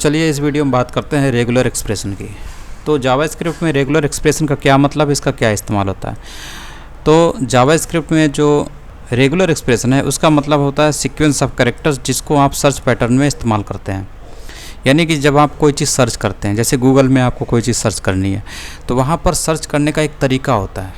चलिए इस वीडियो में बात करते हैं रेगुलर एक्सप्रेशन की। तो जावास्क्रिप्ट में रेगुलर एक्सप्रेशन का क्या मतलब, इसका क्या इस्तेमाल होता है। तो जावास्क्रिप्ट में जो रेगुलर एक्सप्रेशन है उसका मतलब होता है सीक्वेंस ऑफ कैरेक्टर्स, जिसको आप सर्च पैटर्न में इस्तेमाल करते हैं। यानी कि जब आप कोई चीज़ सर्च करते हैं, जैसे गूगल में आपको कोई चीज़ सर्च करनी है तो वहाँ पर सर्च करने का एक तरीका होता है,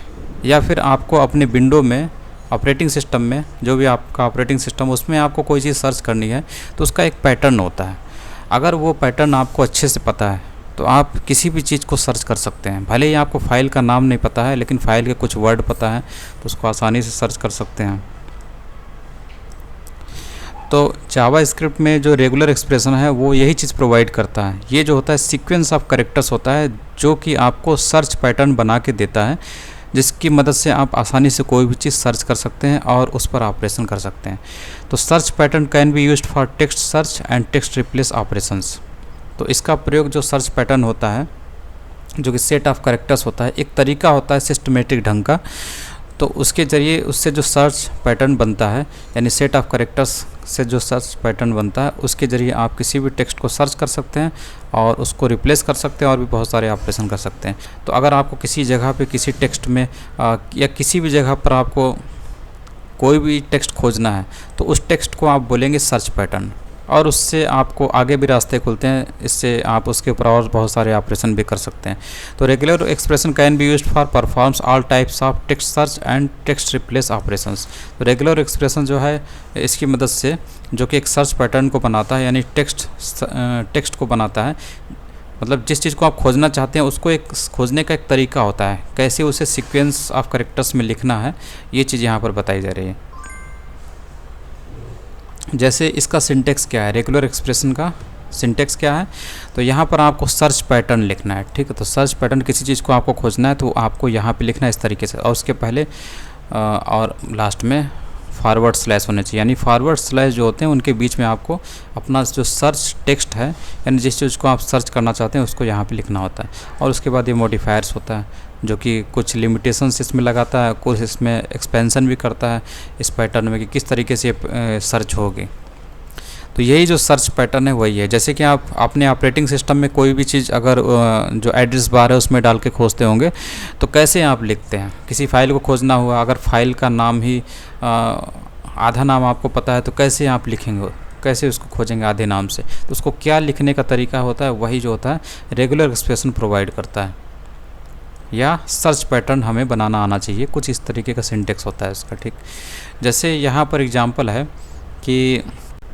या फिर आपको अपने विंडो में ऑपरेटिंग सिस्टम में, जो भी आपका ऑपरेटिंग सिस्टम उसमें आपको कोई चीज़ सर्च करनी है तो उसका एक पैटर्न होता है। अगर वो पैटर्न आपको अच्छे से पता है तो आप किसी भी चीज़ को सर्च कर सकते हैं। भले ही आपको फ़ाइल का नाम नहीं पता है, लेकिन फ़ाइल के कुछ वर्ड पता है तो उसको आसानी से सर्च कर सकते हैं। तो जावास्क्रिप्ट में जो रेगुलर एक्सप्रेशन है वो यही चीज़ प्रोवाइड करता है। ये जो होता है सीक्वेंस ऑफ कैरेक्टर्स होता है, जो कि आपको सर्च पैटर्न बना के देता है, जिसकी मदद से आप आसानी से कोई भी चीज़ सर्च कर सकते हैं और उस पर ऑपरेशन कर सकते हैं। तो search pattern can be used for text search and text replace operations. तो इसका प्रयोग जो सर्च पैटर्न होता है, जो कि सेट ऑफ कैरेक्टर्स होता है, एक तरीका होता है सिस्टमेटिक ढंग का। तो उसके ज़रिए उससे जो सर्च पैटर्न बनता है, यानी सेट ऑफ कैरेक्टर्स से जो सर्च पैटर्न बनता है, उसके ज़रिए आप किसी भी टेक्स्ट को सर्च कर सकते हैं और उसको रिप्लेस कर सकते हैं और भी बहुत सारे ऑपरेशन कर सकते हैं। तो अगर आपको किसी जगह पे किसी टेक्स्ट में या किसी भी जगह पर आपको कोई भी टेक्स्ट खोजना है तो उस टेक्स्ट को आप बोलेंगे सर्च पैटर्न, और उससे आपको आगे भी रास्ते खुलते हैं। इससे आप उसके ऊपर और बहुत सारे ऑपरेशन भी कर सकते हैं। तो regular expression can be used for performs all types of text search and text replace operations. तो रेगुलर एक्सप्रेशन जो है इसकी मदद से, जो कि एक सर्च पैटर्न को बनाता है, यानी टेक्स्ट को बनाता है, मतलब जिस चीज़ को आप खोजना चाहते हैं उसको एक खोजने का एक तरीका होता है, कैसे उसे सीक्वेंस ऑफ कैरेक्टर्स में लिखना है, ये चीज़ यहाँ पर बताई जा रही है। जैसे इसका सिंटेक्स क्या है, रेगुलर एक्सप्रेशन का सिंटेक्स क्या है, तो यहाँ पर आपको सर्च पैटर्न लिखना है। ठीक है, तो सर्च पैटर्न किसी चीज़ को आपको खोजना है तो आपको यहाँ पे लिखना है इस तरीके से, और उसके पहले और लास्ट में फॉरवर्ड स्लैश होने चाहिए। यानी फॉरवर्ड स्लैश जो होते हैं उनके बीच में आपको अपना जो सर्च टेक्स्ट है, यानी जिस चीज़ को आप सर्च करना चाहते हैं उसको यहाँ पे लिखना होता है। और उसके बाद ये मॉडिफायर्स होता है, जो कि कुछ लिमिटेशंस इसमें लगाता है, कुछ इसमें एक्सपेंशन भी करता है इस पैटर्न में कि किस तरीके से सर्च होगी। तो यही जो सर्च पैटर्न है वही है। जैसे कि आप अपने ऑपरेटिंग सिस्टम में कोई भी चीज़ अगर जो एड्रेस बार है उसमें डाल के खोजते होंगे तो कैसे आप लिखते हैं। किसी फाइल को खोजना हुआ, अगर फाइल का नाम ही आधा नाम आपको पता है तो कैसे आप लिखेंगे, कैसे उसको खोजेंगे आधे नाम से। तो उसको क्या लिखने का तरीका होता है, वही जो होता है रेगुलर एक्सप्रेशन प्रोवाइड करता है, या सर्च पैटर्न हमें बनाना आना चाहिए। कुछ इस तरीके का सिंटेक्स होता है उसका। ठीक, जैसे यहाँ पर एग्जांपल है कि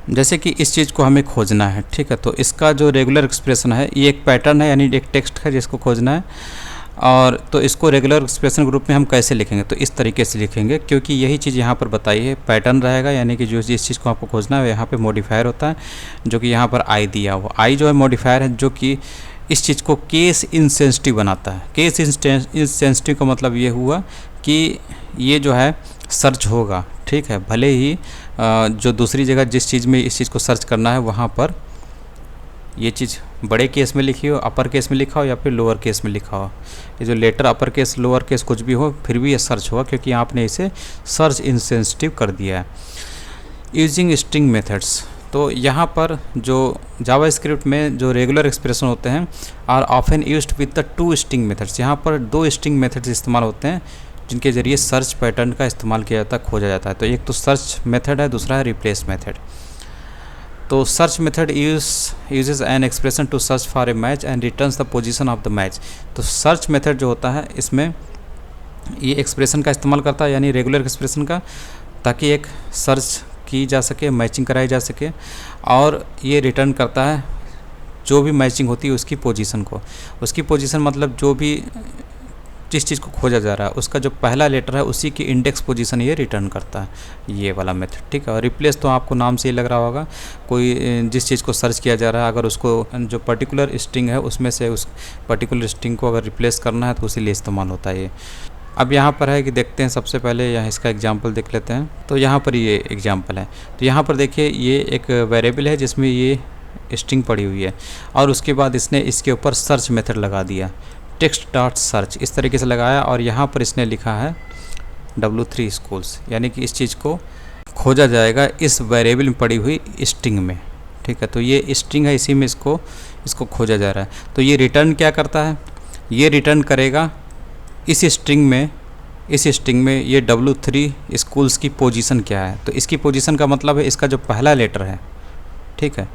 जैसे कि इस चीज़ को हमें खोजना है। ठीक है, तो इसका जो रेगुलर एक्सप्रेशन है ये एक पैटर्न है, यानी एक टेक्स्ट है जिसको खोजना है। और तो इसको रेगुलर एक्सप्रेशन ग्रुप में हम कैसे लिखेंगे, तो इस तरीके से लिखेंगे, क्योंकि यही चीज़ यहाँ पर बताई है। पैटर्न रहेगा, यानी कि जो जिस चीज़ को आपको खोजना है यहाँ पे मॉडिफायर होता है, जो कि यहाँ पर आई दिया हुआ। आई जो है मॉडिफायर है, जो कि इस चीज़ को केस इनसेंसिटिव बनाता है। केस इनसेंसिटिव का मतलब ये हुआ कि ये जो है सर्च होगा। ठीक है, भले ही जो दूसरी जगह जिस चीज़ में इस चीज़ को सर्च करना है वहाँ पर ये चीज़ बड़े केस में लिखी हो, अपर केस में लिखा हो, या फिर लोअर केस में लिखा हो। ये जो letter upper case lower case कुछ भी हो, फिर भी ये सर्च होगा, क्योंकि आपने इसे सर्च इनसेंसिटिव कर दिया है। यूजिंग स्ट्रिंग मेथड्स, तो यहाँ पर जो जावास्क्रिप्ट में जो रेगुलर एक्सप्रेशन होते हैं are often used with the 2 string methods. यहाँ पर 2 स्ट्रिंग मेथड्स इस्तेमाल होते हैं, जिनके ज़रिए सर्च पैटर्न का इस्तेमाल किया जाता है, खोजा जाता है। तो एक तो सर्च मेथड है, दूसरा है रिप्लेस मेथड। तो search method uses an expression to search for a match and returns the position of the match. तो सर्च मेथड जो होता है इसमें ये एक्सप्रेशन का इस्तेमाल करता है, यानी रेगुलर एक्सप्रेशन का, ताकि एक सर्च की जा सके, मैचिंग कराई जा सके, और ये रिटर्न करता है जो भी मैचिंग होती है उसकी पोजीशन को। उसकी पोजीशन मतलब जो भी जिस चीज़ को खोजा जा रहा है उसका जो पहला लेटर है उसी की इंडेक्स पोजीशन ये रिटर्न करता है, ये वाला मेथड। ठीक है, और रिप्लेस तो आपको नाम से ही लग रहा होगा, कोई जिस चीज़ को सर्च किया जा रहा है अगर उसको जो पर्टिकुलर स्ट्रिंग है उसमें से उस पर्टिकुलर स्ट्रिंग को अगर रिप्लेस करना है तो उसी लिए इस्तेमाल होता है ये। अब यहाँ पर है कि देखते हैं, सबसे पहले यहाँ इसका एग्जाम्पल देख लेते हैं। तो यहाँ पर ये एग्जाम्पल है, तो यहाँ पर देखिए ये एक वेरिएबल है जिसमें ये स्ट्रिंग पड़ी हुई है, और उसके बाद इसने इसके ऊपर सर्च मेथड लगा दिया, टेक्स्ट डॉट सर्च इस तरीके से लगाया, और यहाँ पर इसने लिखा है W3 स्कूल्स, यानी कि इस चीज़ को खोजा जाएगा इस वेरिएबल में पड़ी हुई स्ट्रिंग में। ठीक है। तो ये स्ट्रिंग है, इसी में इसको खोजा जा रहा है। तो ये रिटर्न क्या करता है, ये रिटर्न करेगा इस स्ट्रिंग में ये W3 स्कूल्स की पोजीशन क्या है। तो इसकी पोजीशन का मतलब है इसका जो पहला लेटर है, ठीक है,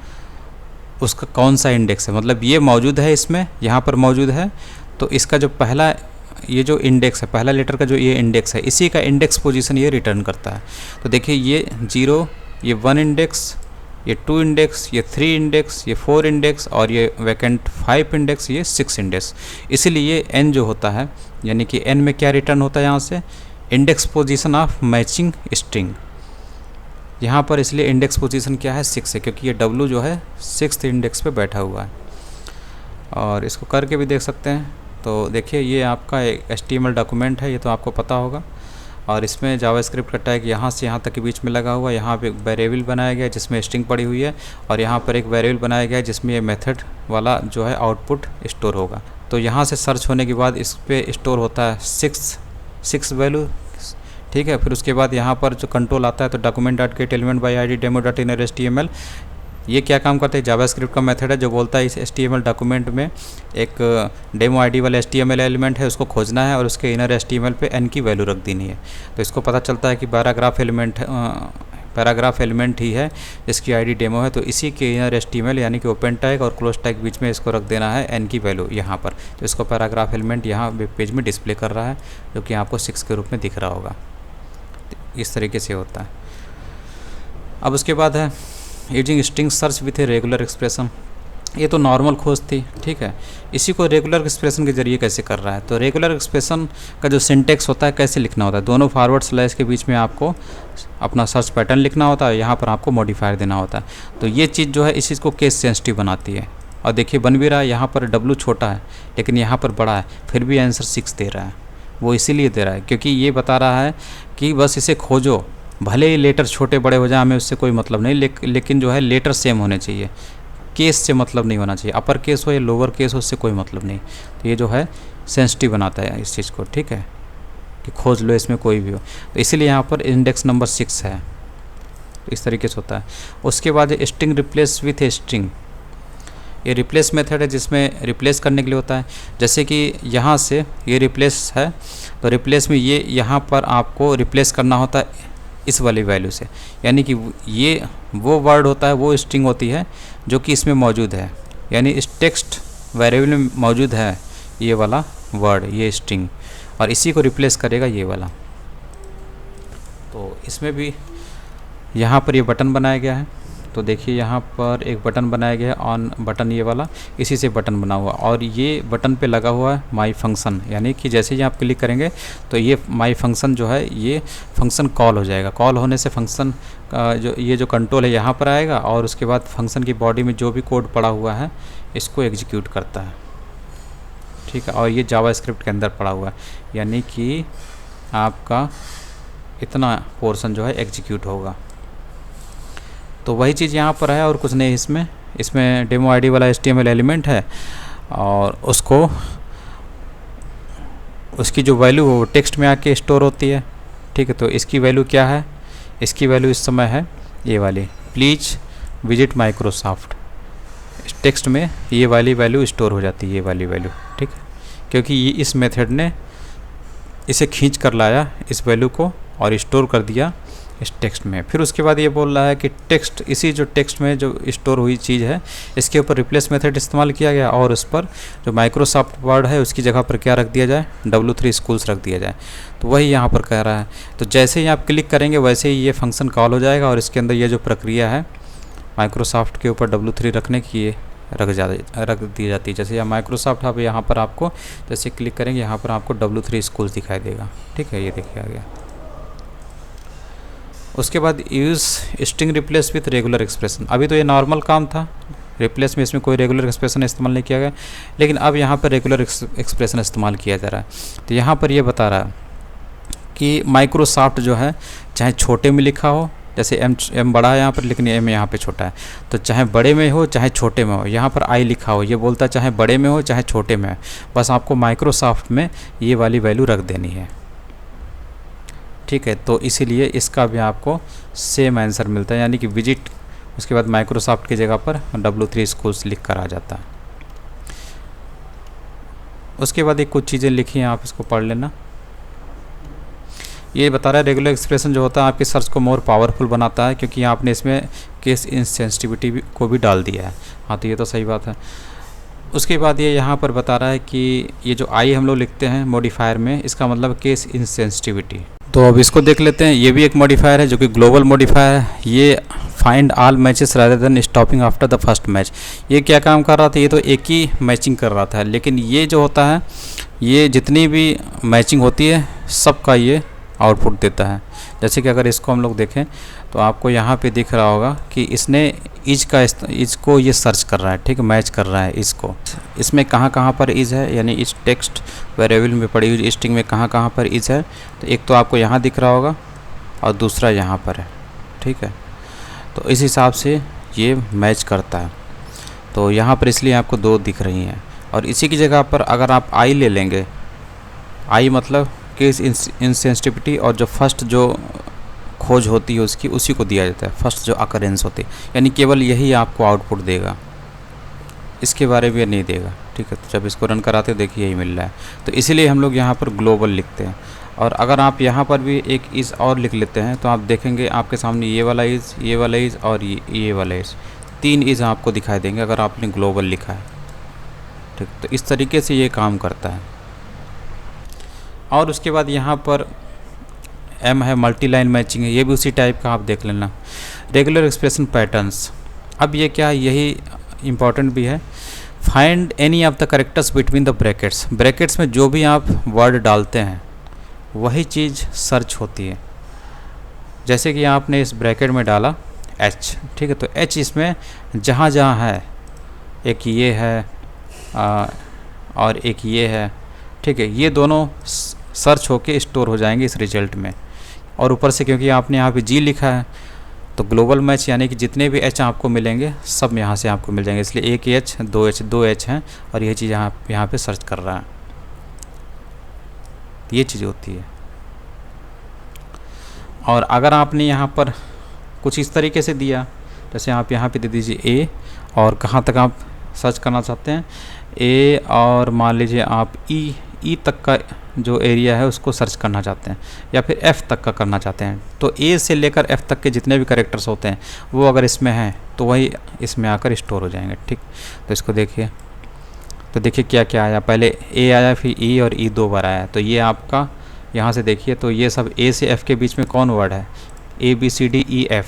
उसका कौन सा इंडेक्स है, मतलब ये मौजूद है इसमें, यहाँ पर मौजूद है, तो इसका जो पहला ये जो इंडेक्स है, पहला लेटर का जो ये इंडेक्स है, इसी का इंडेक्स पोजीशन ये रिटर्न करता है। तो देखिए ये 0, ये 1 इंडेक्स, ये 2 इंडेक्स, ये 3 इंडेक्स, ये 4 इंडेक्स और ये वैकेंट 5 इंडेक्स, ये 6 इंडेक्स। इसीलिए n जो होता है, यानी कि n में क्या रिटर्न होता है यहाँ से, index position of matching string. यहाँ पर इसलिए इंडेक्स पोजीशन क्या है, 6 है, क्योंकि ये w जो है 6th इंडेक्स पे बैठा हुआ है। और इसको करके भी देख सकते हैं। तो देखिए ये आपका एक HTML डॉक्यूमेंट है, ये तो आपको पता होगा। और इसमें जावास्क्रिप्ट का टैग यहाँ से यहाँ तक के बीच में लगा हुआ है। यहाँ पे एक वेरिएबल बनाया गया है जिसमें स्ट्रिंग पड़ी हुई है, और यहाँ पर एक वेरिएबल बनाया गया है जिसमें ये मेथड वाला जो है आउटपुट स्टोर होगा। तो यहाँ से सर्च होने के बाद इस पर स्टोर होता है 6 वैल्यू, ठीक है। फिर उसके बाद यहाँ पर जो कंट्रोल आता है, तो document.get element by id demo.inner HTML, ये क्या काम करता है, जावास्क्रिप्ट का मेथड है जो बोलता है इस HTML डॉक्यूमेंट में एक डेमो आईडी वाला HTML एलिमेंट है, उसको खोजना है और उसके इनर HTML पे n की वैल्यू रख देनी है। तो इसको पता चलता है कि पैराग्राफ एलिमेंट ही है इसकी आईडी डेमो है, तो इसी के इनर HTML यानी कि ओपन टैग और क्लोज टैग बीच में इसको रख देना है n की वैल्यू यहाँ पर। तो इसको पैराग्राफ एलिमेंट यहाँ वेब पेज में डिस्प्ले कर रहा है, जो कि आपको 6 के रूप में दिख रहा होगा। इस तरीके से होता है। अब उसके बाद है using string search with A regular expression. ये तो नॉर्मल खोज थी, ठीक है। इसी को रेगुलर एक्सप्रेशन के जरिए कैसे कर रहा है, तो रेगुलर एक्सप्रेशन का जो सिंटेक्स होता है कैसे लिखना होता है, दोनों फॉरवर्ड स्लैश के बीच में आपको अपना सर्च पैटर्न लिखना होता है, यहाँ पर आपको मॉडिफायर देना होता है। तो ये चीज़ जो है इस चीज़ को केस सेंसिटिव बनाती है। और देखिए बन भी रहा है, यहाँ पर W छोटा है लेकिन यहाँ पर बड़ा है, फिर भी आंसर 6 दे रहा है। वो इसीलिए दे रहा है क्योंकि ये बता रहा है कि बस इसे खोजो, भले ही लेटर छोटे बड़े हो जाए हमें उससे कोई मतलब नहीं, लेकिन जो है लेटर सेम होने चाहिए, केस से मतलब नहीं होना चाहिए, अपर केस हो या लोअर केस हो उससे कोई मतलब नहीं। तो ये जो है सेंसिटिव बनाता है इस चीज़ को, ठीक है, कि खोज लो इसमें कोई भी हो। तो इसीलिए यहाँ पर इंडेक्स नंबर 6 है। तो इस तरीके से होता है। उसके बाद string replace with a string, ये रिप्लेस मेथड है जिसमें रिप्लेस करने के लिए होता है। जैसे कि यहाँ से ये रिप्लेस है, तो रिप्लेस में ये यहाँ पर आपको रिप्लेस करना होता है इस वाली वैल्यू से, यानी कि ये वो वर्ड होता है, वो स्ट्रिंग होती है जो कि इसमें मौजूद है, यानी इस टेक्स्ट वेरिएबल में मौजूद है ये वाला वर्ड, ये स्ट्रिंग, और इसी को रिप्लेस करेगा ये वाला। तो इसमें भी यहाँ पर ये बटन बनाया गया है। तो देखिए यहाँ पर एक बटन बनाया गया है, ऑन बटन, ये वाला इसी से बटन बना हुआ, और ये बटन पे लगा हुआ है माई फंक्शन, यानी कि जैसे ही आप क्लिक करेंगे तो ये माई फंक्शन जो है ये फंक्शन कॉल हो जाएगा। कॉल होने से फंक्शन जो कंट्रोल है यहाँ पर आएगा, और उसके बाद फंक्शन की बॉडी में जो भी कोड पड़ा हुआ है इसको एग्जीक्यूट करता है, ठीक है। और ये जावास्क्रिप्ट के अंदर पड़ा हुआ है, यानी कि आपका इतना पोर्शन जो है एग्जीक्यूट होगा। तो वही चीज़ यहाँ पर है और कुछ नहीं। इसमें डेमो आईडी वाला HTML एलिमेंट है, और उसकी जो वैल्यू वो टेक्स्ट में आके स्टोर होती है, ठीक है। तो इसकी वैल्यू क्या है, इसकी वैल्यू इस समय है ये वाली, प्लीज़ विजिट माइक्रोसॉफ्ट। इस टेक्स्ट में ये वाली वैल्यू स्टोर हो जाती है, ये वाली वैल्यू, ठीक है, क्योंकि ये इस मेथड ने इसे खींच कर लाया इस वैल्यू को और स्टोर कर दिया इस टेक्स्ट में। फिर उसके बाद ये बोल रहा है कि टेक्स्ट, इसी जो टेक्स्ट में जो स्टोर हुई चीज़ है इसके ऊपर रिप्लेस मेथड इस्तेमाल किया गया, और उस पर जो माइक्रोसॉफ्ट वर्ड है उसकी जगह पर क्या रख दिया जाए, W3 स्कूल्स रख दिया जाए। तो वही यहाँ पर कह रहा है। तो जैसे ही आप क्लिक करेंगे वैसे ही ये फंक्शन कॉल हो जाएगा, और इसके अंदर ये जो प्रक्रिया है माइक्रोसॉफ्ट के ऊपर W3 रखने की, ये रख दी जाती है। जैसे यहाँ माइक्रोसॉफ्ट अब यहाँ पर आपको जैसे क्लिक करेंगे यहाँ पर आपको W3 स्कूल्स दिखाई देगा, ठीक है, ये देखिए आ गया। उसके बाद use string replace with regular expression. अभी तो ये नॉर्मल काम था, रिप्लेस में इसमें कोई रेगुलर एक्सप्रेशन इस्तेमाल नहीं किया गया, लेकिन अब यहाँ पर रेगुलर एक्सप्रेशन इस्तेमाल किया जा रहा है। तो यहाँ पर ये बता रहा है कि माइक्रोसॉफ्ट जो है चाहे छोटे में लिखा हो, जैसे M बड़ा है यहाँ पर लेकिन M यहाँ पे छोटा है, तो चाहे बड़े में हो चाहे छोटे में हो, यहाँ पर I लिखा हो, ये बोलता है चाहे बड़े में हो चाहे छोटे में, बस आपको माइक्रोसॉफ्ट में ये वाली वैल्यू रख देनी है, ठीक है। तो इसीलिए इसका भी आपको सेम आंसर मिलता है, यानी कि विजिट उसके बाद माइक्रोसॉफ्ट की जगह पर W3 स्कूल्स लिख कर आ जाता है। उसके बाद एक कुछ चीज़ें लिखी हैं, आप इसको पढ़ लेना। ये बता रहा है रेगुलर एक्सप्रेशन जो होता है आपके सर्च को मोर पावरफुल बनाता है, क्योंकि आपने इसमें केस इंसेंसिटिविटी को भी डाल दिया है। हाँ, तो ये तो सही बात है। उसके बाद ये यहाँ पर बता रहा है कि ये जो आई हम लोग लिखते हैं मॉडिफायर में, इसका मतलब केस इंसेंसिटिविटी। तो अब इसको देख लेते हैं। ये भी एक मॉडिफायर है जो कि ग्लोबल मॉडिफायर है। ये find all matches rather than stopping after the first match. ये क्या काम कर रहा था, ये तो एक ही मैचिंग कर रहा था, लेकिन ये जो होता है ये जितनी भी मैचिंग होती है सबका ये आउटपुट देता है। जैसे कि अगर इसको हम लोग देखें तो आपको यहाँ पे दिख रहा होगा कि इसने इज को ये सर्च कर रहा है, ठीक है, मैच कर रहा है इसको। इसमें कहाँ कहाँ पर इज है, यानी इस टेक्स्ट वेरिएबल में पड़ी हुई स्ट्रिंग में कहाँ कहाँ पर इज है, तो एक तो आपको यहाँ दिख रहा होगा और दूसरा यहाँ पर है, ठीक है। तो इस हिसाब से ये मैच करता है। तो यहाँ पर इसलिए आपको 2 दिख रही हैं। और इसी की जगह पर अगर आप आई ले लेंगे, आई मतलब केस इंसेंसिटिविटी, और जो फर्स्ट जो खोज होती है उसकी, उसी को दिया जाता है, फर्स्ट जो अकरेंस होती है, यानी केवल यही आपको आउटपुट देगा, इसके बारे में नहीं देगा, ठीक है। तो जब इसको रन कराते देखिए यही मिल रहा है। तो इसीलिए हम लोग यहाँ पर ग्लोबल लिखते हैं। और अगर आप यहाँ पर भी एक इज़ और लिख लेते हैं तो आप देखेंगे आपके सामने ये वाला इज़, ये वाला इज़ और ये वाला इज़, 3 इज़ आपको दिखाई देंगे अगर आपने ग्लोबल लिखा है, ठीक। तो इस तरीके से ये काम करता है। और उसके बाद यहाँ पर M है, मल्टी लाइन मैचिंग है, ये भी उसी टाइप का आप देख लेना। रेगुलर एक्सप्रेशन पैटर्न्स, अब ये क्या है, यही इम्पॉर्टेंट भी है। Find any of the characters between the brackets. Brackets में जो भी आप वर्ड डालते हैं वही चीज़ सर्च होती है। जैसे कि आपने इस ब्रैकेट में डाला H, ठीक है, तो H इसमें जहाँ जहाँ है, एक ये है और एक ये है, ठीक है, ये दोनों सर्च होके स्टोर हो जाएंगे इस रिजल्ट में। और ऊपर से क्योंकि आपने यहाँ पे G लिखा है तो ग्लोबल मैच यानी कि जितने भी H आपको मिलेंगे सब यहाँ से आपको मिल जाएंगे, इसलिए एक H, दो H हैं और ये चीज़ यहाँ पे सर्च कर रहा है, ये चीज़ होती है। और अगर आपने यहाँ पर कुछ इस तरीके से दिया, जैसे आप यहाँ पे दे दीजिए A, और कहाँ तक आप सर्च करना चाहते हैं A, और मान लीजिए आप E तक का जो एरिया है उसको सर्च करना चाहते हैं, या फिर F तक का करना चाहते हैं, तो A से लेकर F तक के जितने भी कैरेक्टर्स होते हैं वो अगर इसमें हैं तो वही इसमें आकर स्टोर हो जाएंगे, ठीक। तो इसको देखिए, तो देखिए क्या क्या आया, पहले A आया, फिर E और E 2 बार आया। तो ये आपका यहाँ से देखिए, तो ये सब A से F के बीच में कौन वर्ड है, ABCDEF,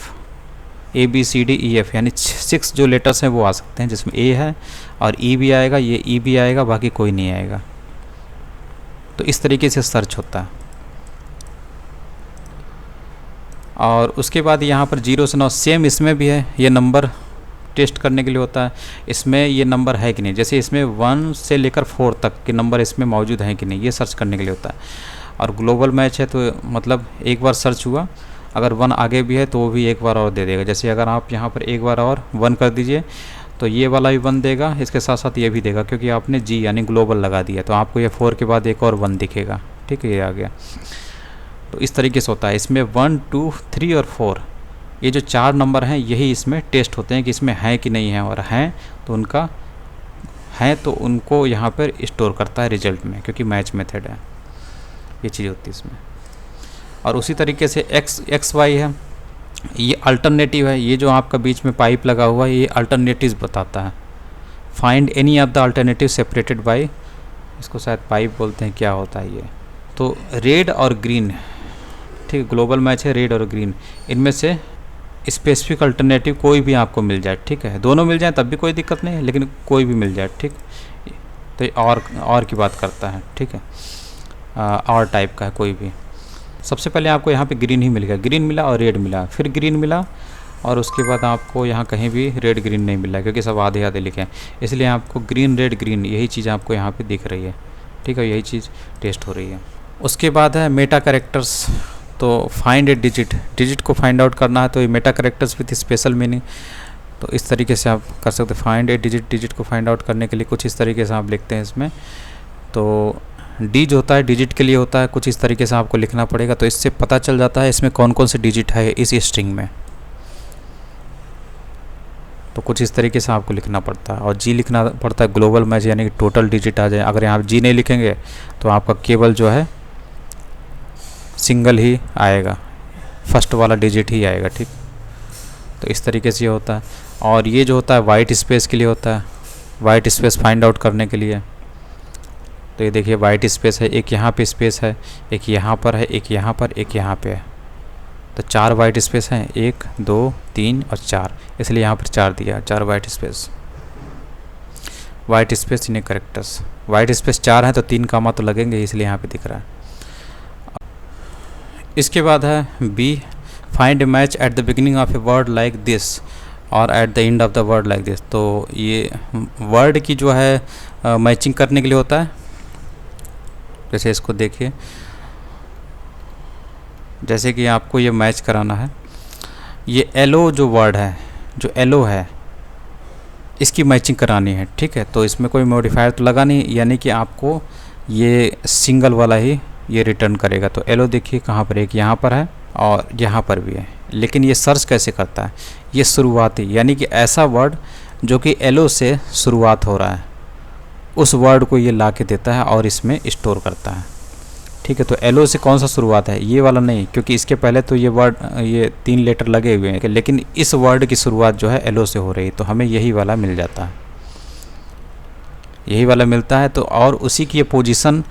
ABCDEF यानी 6 जो लेटर्स हैं वो आ सकते हैं, जिसमें A है और E भी आएगा, ये E भी आएगा, बाकी कोई नहीं आएगा। तो इस तरीके से सर्च होता है। और उसके बाद यहाँ पर 0 से 9 सेम इसमें भी है, ये नंबर टेस्ट करने के लिए होता है, इसमें ये नंबर है कि नहीं, जैसे इसमें 1 से लेकर 4 तक के नंबर इसमें मौजूद हैं कि नहीं, ये सर्च करने के लिए होता है। और ग्लोबल मैच है तो मतलब एक बार सर्च हुआ, अगर 1 आगे भी है तो वो भी एक बार और दे देगा। jैसे अगर आप यहाँ पर एक बार और 1 कर दीजिए तो ये वाला भी 1 देगा, इसके साथ साथ ये भी देगा, क्योंकि आपने G यानी ग्लोबल लगा दिया, तो आपको ये 4 के बाद एक और 1 दिखेगा, ठीक है, ये आ गया। तो इस तरीके से होता है। इसमें 1, 2, 3 और 4 ये जो 4 नंबर हैं यही इसमें टेस्ट होते हैं कि इसमें हैं कि नहीं है, और हैं तो उनको यहाँ पर स्टोर करता है रिजल्ट में, क्योंकि मैच मेथड है, ये चीज़ होती है इसमें। और उसी तरीके से एक्स वाई है, ये अल्टरनेटिव है, ये जो आपका बीच में पाइप लगा हुआ है ये अल्टरनेटिव्स बताता है। Find any of the alternative separated by, इसको शायद पाइप बोलते हैं, क्या होता है ये, तो रेड और ग्रीन, ठीक, ग्लोबल मैच है रेड और ग्रीन, इनमें से स्पेसिफिक अल्टरनेटिव कोई भी आपको मिल जाए, ठीक है, दोनों मिल जाए तब भी कोई दिक्कत नहीं है, लेकिन कोई भी मिल जाए, ठीक। तो और की बात करता है, ठीक है, और टाइप का है कोई भी। सबसे पहले आपको यहाँ पे ग्रीन ही मिल गया, ग्रीन मिला और रेड मिला, फिर ग्रीन मिला, और उसके बाद आपको यहाँ कहीं भी रेड ग्रीन नहीं मिला, क्योंकि सब आधे आधे लिखे हैं, इसलिए आपको ग्रीन रेड ग्रीन यही चीज़ आपको यहाँ पे दिख रही है, ठीक है, यही चीज़ टेस्ट हो रही है। उसके बाद है मेटा कैरेक्टर्स, तो फाइंड ए डिजिट को फाइंड आउट करना है, तो ये Meta characters with special meaning, तो इस तरीके से आप कर सकते हैं। फाइंड ए डिजिट को फाइंड आउट करने के लिए कुछ इस तरीके से आप लिखते हैं इसमें, तो डी जो होता है डिजिट के लिए होता है, कुछ इस तरीके से आपको लिखना पड़ेगा, तो इससे पता चल जाता है इसमें कौन कौन से डिजिट है इस स्ट्रिंग में। तो कुछ इस तरीके से आपको लिखना पड़ता है। और जी लिखना पड़ता है ग्लोबल मैच, यानी कि टोटल डिजिट आ जाए। अगर यहाँ जी नहीं लिखेंगे तो आपका केवल जो है सिंगल ही आएगा, फर्स्ट वाला डिजिट ही आएगा, ठीक। तो इस तरीके से ये होता है। और ये जो होता है वाइट स्पेस के लिए होता है, वाइट स्पेस फाइंड आउट करने के लिए। तो ये देखिए वाइट स्पेस है, एक यहाँ पे स्पेस है, एक यहाँ पर है, एक यहाँ पर, एक यहाँ पे है। तो 4 वाइट स्पेस हैं, 1 2 3 और 4, इसलिए यहाँ पर 4 दिया, 4 white space. White space in characters, white space 4 हैं तो 3 कामा तो लगेंगे, इसलिए यहाँ पे दिख रहा है। इसके बाद है B, find match at the beginning of a word like this और at the end of the word like this. तो ये वर्ड की जो है मैचिंग करने के लिए होता है। जैसे इसको देखिए, जैसे कि आपको ये मैच कराना है, ये एलो जो वर्ड है, जो एलो है, इसकी मैचिंग करानी है, ठीक है। तो इसमें कोई मॉडिफायर तो लगा नहीं, यानी कि आपको ये सिंगल वाला ही ये रिटर्न करेगा। तो एलो देखिए कहाँ पर, एक यहाँ पर है और यहाँ पर भी है। लेकिन ये सर्च कैसे करता है, ये शुरुआती, यानी कि ऐसा वर्ड जो कि एलो से शुरुआत हो रहा है, उस वर्ड को ये ला के देता है और इसमें स्टोर करता है, ठीक है। तो एलो से कौन सा शुरुआत है, ये वाला नहीं, क्योंकि इसके पहले तो ये वर्ड, ये 3 लेटर लगे हुए हैं, लेकिन इस वर्ड की शुरुआत जो है एलो से हो रही है, तो हमें यही वाला मिल जाता है, यही वाला मिलता है। तो और उसी की ये पोजीशन,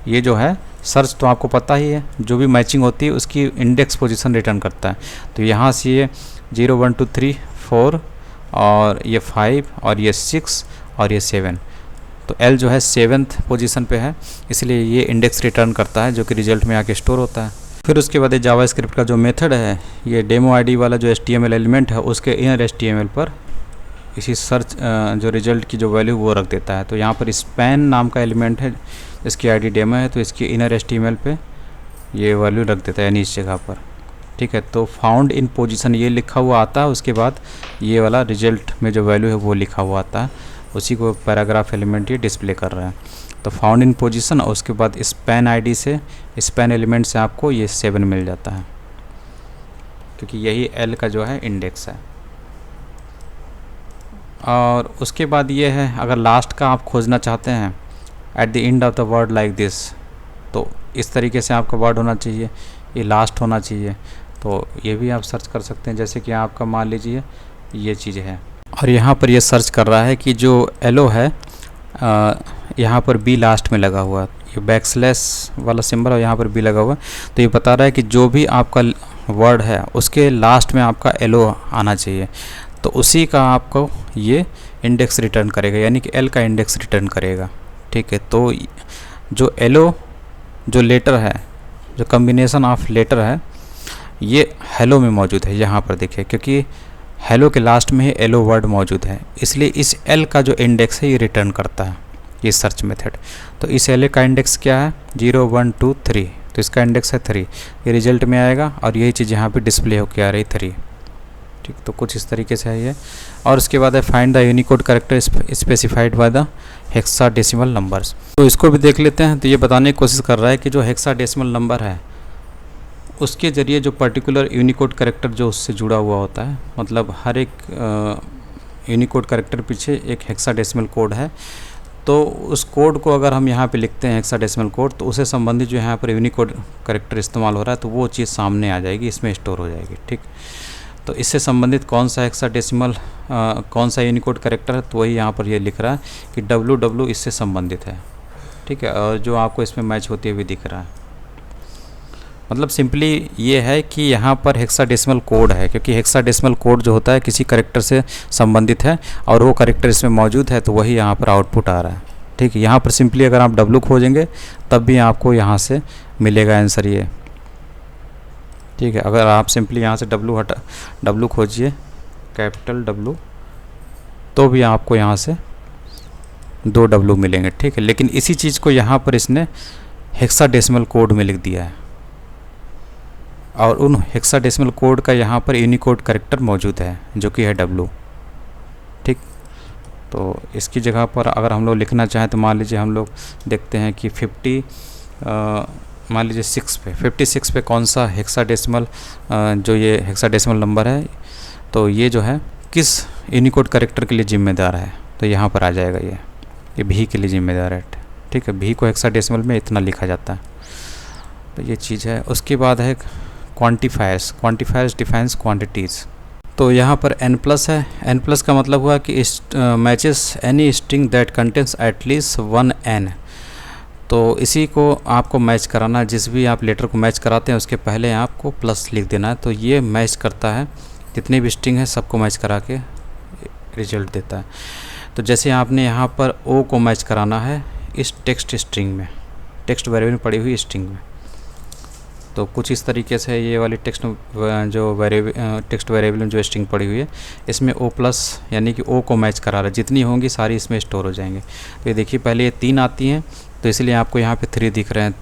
ये जो है सर्च तो आपको पता ही है, जो भी मैचिंग होती है उसकी इंडेक्स पोजीशन रिटर्न करता है। तो यहाँ से ये 0 1 2 3 4 और ये 5 और ये 6 और ये 7, तो L जो है 7th पोजीशन पे है, इसलिए ये इंडेक्स रिटर्न करता है, जो कि रिजल्ट में आके स्टोर होता है। फिर उसके बाद जावास्क्रिप्ट का जो मेथड है, ये डेमो आईडी वाला जो HTML एलिमेंट है, उसके इनर HTML पर इसी सर्च जो रिजल्ट की जो वैल्यू वो रख देता है। तो यहाँ पर स्पैन नाम का एलिमेंट है, इसकी आईडी डेमो है, तो इसकी इनर HTML पे ये वैल्यू रख देता है, यानी इस जगह पर, ठीक है। तो फाउंड इन पोजीशन ये लिखा हुआ आता है, उसके बाद ये वाला रिजल्ट में जो वैल्यू है वो लिखा हुआ आता है, उसी को पैराग्राफ एलिमेंट ये डिस्प्ले कर रहा है। तो फाउंड इन पोजीशन और उसके बाद स्पैन आईडी से, स्पैन एलिमेंट से आपको ये 7 मिल जाता है, क्योंकि यही L का जो है इंडेक्स है। और उसके बाद ये है, अगर लास्ट का आप खोजना चाहते हैं, eight the end of the word like this, तो इस तरीके से आपका वर्ड होना चाहिए, ये लास्ट होना चाहिए। तो ये भी आप सर्च कर सकते हैं, जैसे कि आपका मान लीजिए ये चीज़ है और यहाँ पर ये सर्च कर रहा है कि जो एलो है, यहाँ पर बी लास्ट में लगा हुआ, ये बैकस्लैश वाला सिंबल और यहाँ पर बी लगा हुआ, तो ये बता रहा है कि जो भी आपका वर्ड है उसके लास्ट में आपका एलो आना चाहिए, तो उसी का आपको ये इंडेक्स रिटर्न करेगा, यानी कि L का इंडेक्स रिटर्न करेगा, ठीक है। तो जो एलो जो लेटर है, जो कम्बिनेशन ऑफ लेटर है, ये हेलो में मौजूद है, यहाँ पर देखिए, क्योंकि हेलो के लास्ट में ही एलो वर्ड मौजूद है, इसलिए इस L का जो इंडेक्स है ये रिटर्न करता है ये सर्च मेथड। तो इस L का इंडेक्स क्या है, 0 1 2 3, तो इसका इंडेक्स है 3, ये रिजल्ट में आएगा और यही चीज़ यहाँ पे डिस्प्ले होकर आ रही 3, ठीक। तो कुछ इस तरीके से है ये। और उसके बाद है find the Unicode character specified by the hexadecimal numbers. तो इसको भी देख लेते हैं। तो ये बताने की कोशिश कर रहा है कि जो हेक्साडेसिमल नंबर है उसके ज़रिए जो पर्टिकुलर यूनिकोड कैरेक्टर जो उससे जुड़ा हुआ होता है, मतलब हर एक यूनिकोड कैरेक्टर पीछे एक हेक्साडेसिमल कोड है, तो उस कोड को अगर हम यहाँ पे लिखते हैं हेक्साडेसिमल कोड, तो उसे संबंधित जो यहाँ पर यूनिकोड कैरेक्टर इस्तेमाल हो रहा है, तो वो चीज़ सामने आ जाएगी, इसमें स्टोर हो जाएगी, ठीक। तो इससे संबंधित कौन सा हेक्साडेसिमल कौन सा यूनिकोड कैरेक्टर है, तो वही यहाँ पर ये लिख रहा है कि WW इससे संबंधित है, ठीक है। और जो आपको इसमें मैच होती हुई दिख रहा है, मतलब सिंपली ये है कि यहाँ पर हेक्साडेसिमल कोड है, क्योंकि हेक्साडेसिमल कोड जो होता है किसी कैरेक्टर से संबंधित है और वो कैरेक्टर इसमें मौजूद है, तो वही यहाँ पर आउटपुट आ रहा है, ठीक है। यहाँ पर सिंपली अगर आप W खोजेंगे तब भी आपको यहाँ से मिलेगा आंसर ये, ठीक है। अगर आप सिंपली यहाँ से W खोजिए, कैपिटल W, तो भी आपको यहाँ से 2 W मिलेंगे, ठीक है। लेकिन इसी चीज़ को यहाँ पर इसने हेक्साडेसिमल कोड में लिख दिया है और उन हेक्साडेसिमल कोड का यहाँ पर यूनिकोड कैरेक्टर मौजूद है जो कि है W, ठीक। तो इसकी जगह पर अगर हम लोग लिखना चाहें तो मान लीजिए हम लोग देखते हैं कि 56 पे कौन सा हेक्साडेसिमल जो ये हेक्साडेसिमल नंबर है, तो ये जो है किस यूनिकोड कैरेक्टर के लिए जिम्मेदार है, तो यहाँ पर आ जाएगा ये भी के लिए जिम्मेदार है। ठीक है, भी को हेक्साडेसिमल में इतना लिखा जाता है, तो ये चीज़ है। उसके बाद है क्वांटिफायर्स डिफाइंस क्वांटिटीज़। तो यहाँ पर n+ है। n+ का मतलब हुआ कि matches any string that contains at least 1 n। तो इसी को आपको मैच कराना है, जिस भी आप लेटर को मैच कराते हैं उसके पहले आपको प्लस लिख देना है। तो ये मैच करता है, जितने भी स्ट्रिंग है सबको मैच करा के रिजल्ट देता है। तो जैसे आपने यहाँ पर ओ को मैच कराना है इस टेक्स्ट स्ट्रिंग में, टेक्स्ट वेरिएबल में पड़ी हुई स्ट्रिंग में, तो कुछ इस तरीके से ये वाली टेक्स्ट वेरिएबल में जो स्ट्रिंग पड़ी हुई है इसमें O+ यानी कि O को मैच करा रहा है, जितनी होंगी सारी इसमें स्टोर हो जाएंगे। तो ये देखिए पहले ये 3 आती हैं, तो इसलिए आपको यहाँ पे 3 दिख रहे हैं,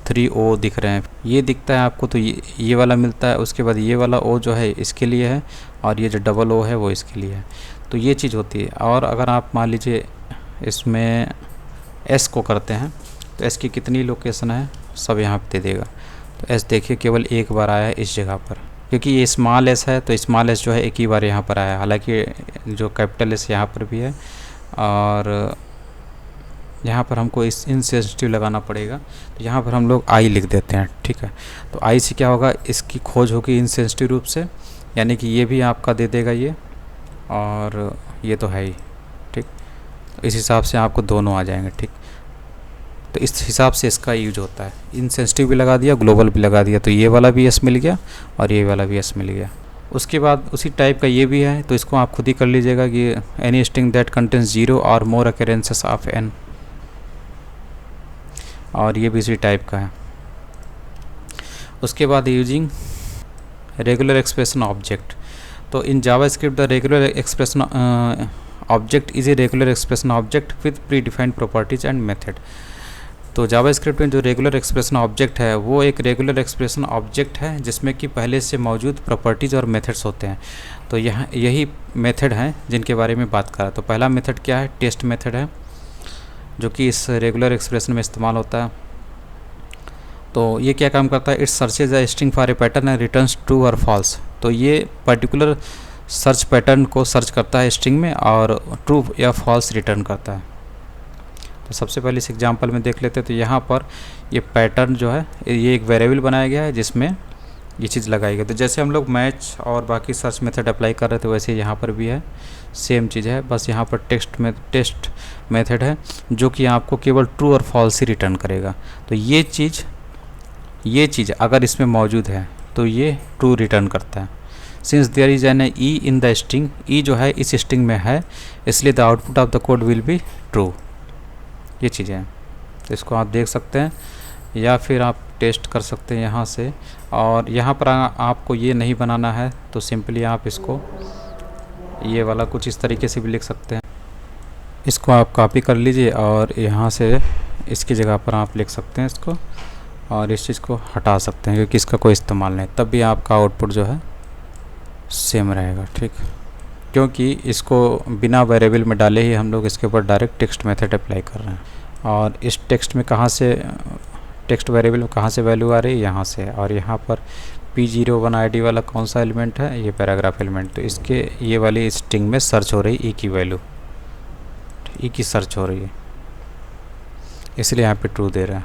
3 O दिख रहे हैं, ये दिखता है आपको, तो ये वाला मिलता है। उसके बाद ये वाला O जो है इसके लिए है, और ये जो डबल O है वो इसके लिए है। तो ये चीज़ होती है। और अगर आप मान लीजिए इसमें S को करते हैं, तो S की कितनी लोकेशन है सब यहाँ पे दे देगा। तो S देखिए केवल एक बार आया है इस जगह पर, क्योंकि ये स्मॉल s है, तो स्मॉल s जो है एक ही बार यहाँ पर आया है। हालांकि जो कैपिटल S यहाँ पर भी है, और यहाँ पर हमको इस इनसेंसिटिव लगाना पड़ेगा, तो यहाँ पर हम लोग I लिख देते हैं। ठीक है, तो I से क्या होगा, इसकी खोज होगी इनसेंसिटिव रूप से, यानी कि ये भी आपका दे देगा ये, और ये तो है ही। ठीक, तो इस हिसाब से आपको दोनों आ जाएंगे। ठीक, तो इस हिसाब से इसका यूज होता है। इनसेंसिटिव भी लगा दिया, ग्लोबल भी लगा दिया, तो ये वाला भी S मिल गया और ये वाला भी S मिल गया। उसके बाद उसी टाइप का ये भी है, तो इसको आप खुद ही कर लीजिएगा कि एनी स्ट्रिंग दैट कंटेंस 0 और मोर अकेरेंसेस ऑफ n, और ये भी इसी टाइप का है। उसके बाद यूजिंग रेगुलर एक्सप्रेशन ऑब्जेक्ट। तो in JavaScript the regular expression object is a regular expression object with predefined properties and method. तो जावास्क्रिप्ट में जो रेगुलर एक्सप्रेशन ऑब्जेक्ट है वो एक रेगुलर एक्सप्रेशन ऑब्जेक्ट है जिसमें कि पहले से मौजूद प्रॉपर्टीज़ और मेथड्स होते हैं। तो यहाँ यही मेथड हैं जिनके बारे में बात करा। तो पहला मेथड क्या है, टेस्ट मेथड है, जो कि इस रेगुलर एक्सप्रेशन में इस्तेमाल होता है। तो ये क्या काम करता है, it's searches a string for a pattern and returns true और फॉल्स। तो ये पर्टिकुलर सर्च पैटर्न को सर्च करता है स्ट्रिंग में और ट्रू या फॉल्स रिटर्न करता है। तो सबसे पहले इस एग्जांपल में देख लेते हैं। तो यहाँ पर ये पैटर्न जो है ये एक वेरिएबल बनाया गया है जिसमें ये चीज़ लगाई गई। तो जैसे हम लोग मैच और बाकी सर्च मेथड अप्लाई कर रहे थे वैसे यहाँ पर भी है, सेम चीज़ है, बस यहाँ पर टेस्ट मेथड है जो कि आपको केवल ट्रू और फॉल्स ही रिटर्न करेगा। तो ये चीज़ अगर इसमें मौजूद है तो ये ट्रू रिटर्न करता है। Since there is an E in the string, E जो है इस स्ट्रिंग में है, इसलिए the output of the code will be true. ये चीज़ें हैं, तो इसको आप देख सकते हैं या फिर आप टेस्ट कर सकते हैं यहाँ से। और यहाँ पर आपको ये नहीं बनाना है तो सिंपली आप इसको ये वाला कुछ इस तरीके से भी लिख सकते हैं। इसको आप कॉपी कर लीजिए और यहाँ से इसकी जगह पर आप लिख सकते हैं इसको, और इस चीज़ को हटा सकते हैं क्योंकि इसका कोई इस्तेमाल नहीं, तब भी आपका आउटपुट जो है सेम रहेगा। ठीक, क्योंकि इसको बिना वेरिएबल में डाले ही हम लोग इसके ऊपर डायरेक्ट टेक्स्ट मेथड अप्लाई कर रहे हैं। और इस टेक्स्ट में कहाँ से, टेक्स्ट वेरिएबल में कहाँ से वैल्यू आ रही है, यहाँ से। और यहाँ पर P01 ID वाला कौन सा एलिमेंट है, ये पैराग्राफ एलिमेंट। तो इसके ये वाली स्ट्रिंग में सर्च हो रही है ई की वैल्यू, ई की सर्च हो रही है, इसलिए यहाँ पे ट्रू दे रहा है।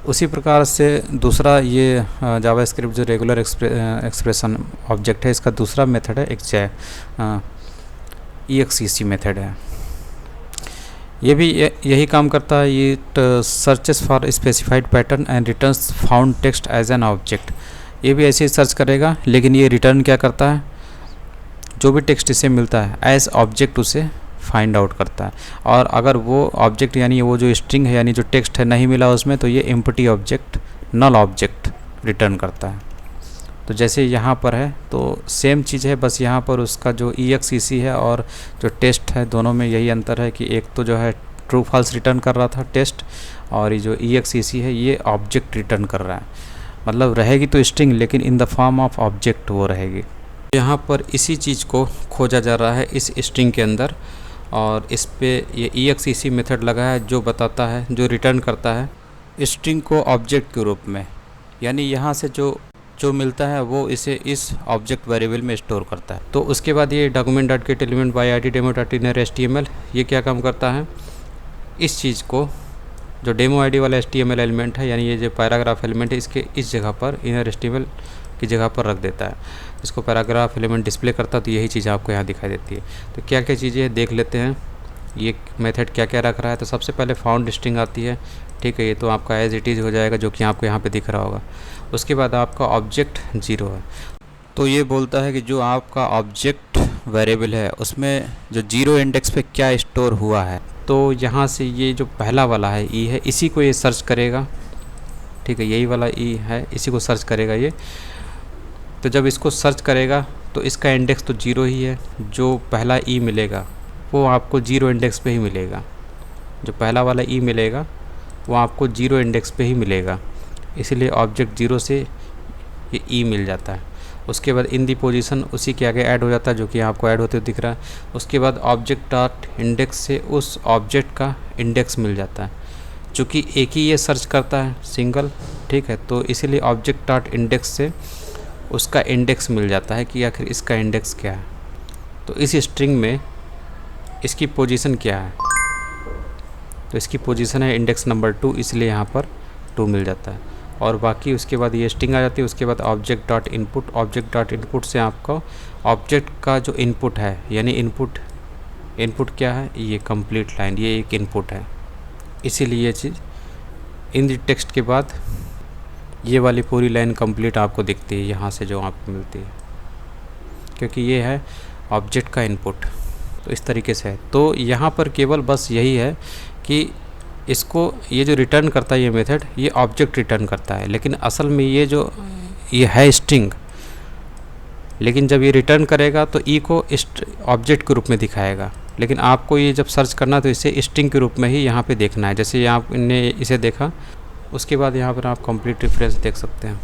उसी प्रकार से दूसरा ये जावास्क्रिप्ट जो रेगुलर एक्सप्रेशन ऑब्जेक्ट है, इसका दूसरा मेथड है EXEC मेथड है। ये भी यही काम करता है। It searches for specified pattern and returns found text as an object. ये भी ऐसे ही सर्च करेगा, लेकिन ये रिटर्न क्या करता है, जो भी टेक्स्ट इसे मिलता है एज ऑब्जेक्ट उसे फाइंड आउट करता है। और अगर वो ऑब्जेक्ट यानी वो जो स्ट्रिंग है यानी जो टेक्स्ट है नहीं मिला उसमें, तो ये एम्प्टी ऑब्जेक्ट, नल ऑब्जेक्ट रिटर्न करता है। तो जैसे यहाँ पर है तो सेम चीज़ है, बस यहाँ पर उसका जो EXEC है और जो टेस्ट है दोनों में यही अंतर है कि एक तो जो है ट्रू फॉल्स रिटर्न कर रहा था टेस्ट, और ये जो EXEC है ये ऑब्जेक्ट रिटर्न कर रहा है। मतलब रहेगी तो स्ट्रिंग लेकिन in the form of object वो रहेगी। यहाँ पर इसी चीज़ को खोजा जा रहा है इस स्ट्रिंग के अंदर, और इस पे ये EXEC मेथड लगा है जो बताता है, जो रिटर्न करता है स्ट्रिंग को ऑब्जेक्ट के रूप में। यानी यहाँ से जो जो मिलता है वो इसे इस ऑब्जेक्ट वेरिएबल में स्टोर करता है। तो उसके बाद ये document dot gate element by I D demo dot inner HTML, ये क्या काम करता है, इस चीज़ को जो डेमो ID वाला HTML एलिमेंट है, यानी ये जो पैराग्राफ एलिमेंट है, इसके इस जगह पर इनर HTML की जगह पर रख देता है। इसको पैराग्राफ एलिमेंट डिस्प्ले करता है, तो यही चीज़ आपको यहाँ दिखाई देती है। तो क्या क्या चीज़ें देख लेते हैं, ये मेथड क्या क्या रख रहा है। तो सबसे पहले फाउंड स्ट्रिंग आती है, ठीक है, ये तो आपका एज इट इज़ हो जाएगा जो कि आपको यहाँ पे दिख रहा होगा। उसके बाद आपका ऑब्जेक्ट 0 है, तो ये बोलता है कि जो आपका ऑब्जेक्ट वेरिएबल है उसमें जो 0 इंडेक्स पे क्या स्टोर हुआ है। तो यहाँ से ये जो पहला वाला है ई है, इसी को ये सर्च करेगा, ठीक है, यही वाला ई है, इसी को सर्च करेगा ये। तो जब इसको सर्च करेगा तो इसका इंडेक्स तो 0 ही है, जो पहला ई मिलेगा वो आपको 0 इंडेक्स पे ही मिलेगा, जो पहला वाला ई मिलेगा वो आपको 0 इंडेक्स पे ही मिलेगा, इसलिए ऑब्जेक्ट 0 से ये ई मिल जाता है। उसके बाद इन दी पोजीशन उसी के आगे ऐड हो जाता है, जो कि आपको ऐड होते हुए दिख रहा है। उसके बाद ऑब्जेक्ट डॉट इंडेक्स से उस ऑब्जेक्ट का इंडेक्स मिल जाता है, चूँकि एक ही ये सर्च करता है सिंगल, ठीक है, तो इसीलिए ऑब्जेक्ट डॉट इंडेक्स से उसका इंडेक्स मिल जाता है कि आखिर इसका इंडेक्स क्या है। तो इस स्ट्रिंग में इसकी पोजीशन क्या है, तो इसकी पोजीशन है इंडेक्स नंबर 2, इसलिए यहाँ पर 2 मिल जाता है। और बाकी उसके बाद ये स्ट्रिंग आ जाती है। उसके बाद object dot input, object dot input से आपको ऑब्जेक्ट का जो इनपुट है, यानी इनपुट क्या है, ये कंप्लीट लाइन, ये एक इनपुट है, इसीलिए ये चीज़ इन द टेक्स्ट के बाद ये वाली पूरी लाइन कंप्लीट आपको दिखती है यहाँ से जो आपको मिलती है, क्योंकि ये है ऑब्जेक्ट का इनपुट। तो इस तरीके से है। तो यहाँ पर केवल बस यही है कि इसको ये जो रिटर्न करता है ये मेथड, ये ऑब्जेक्ट रिटर्न करता है, लेकिन असल में ये है स्ट्रिंग, लेकिन जब ये रिटर्न करेगा तो ई को ऑब्जेक्ट के रूप में दिखाएगा। लेकिन आपको ये जब सर्च करना तो इसे स्ट्रिंग के रूप में ही यहाँ पे देखना है। जैसे आपने इसे देखा, उसके बाद यहाँ पर आप कंप्लीट रेफरेंस देख सकते हैं।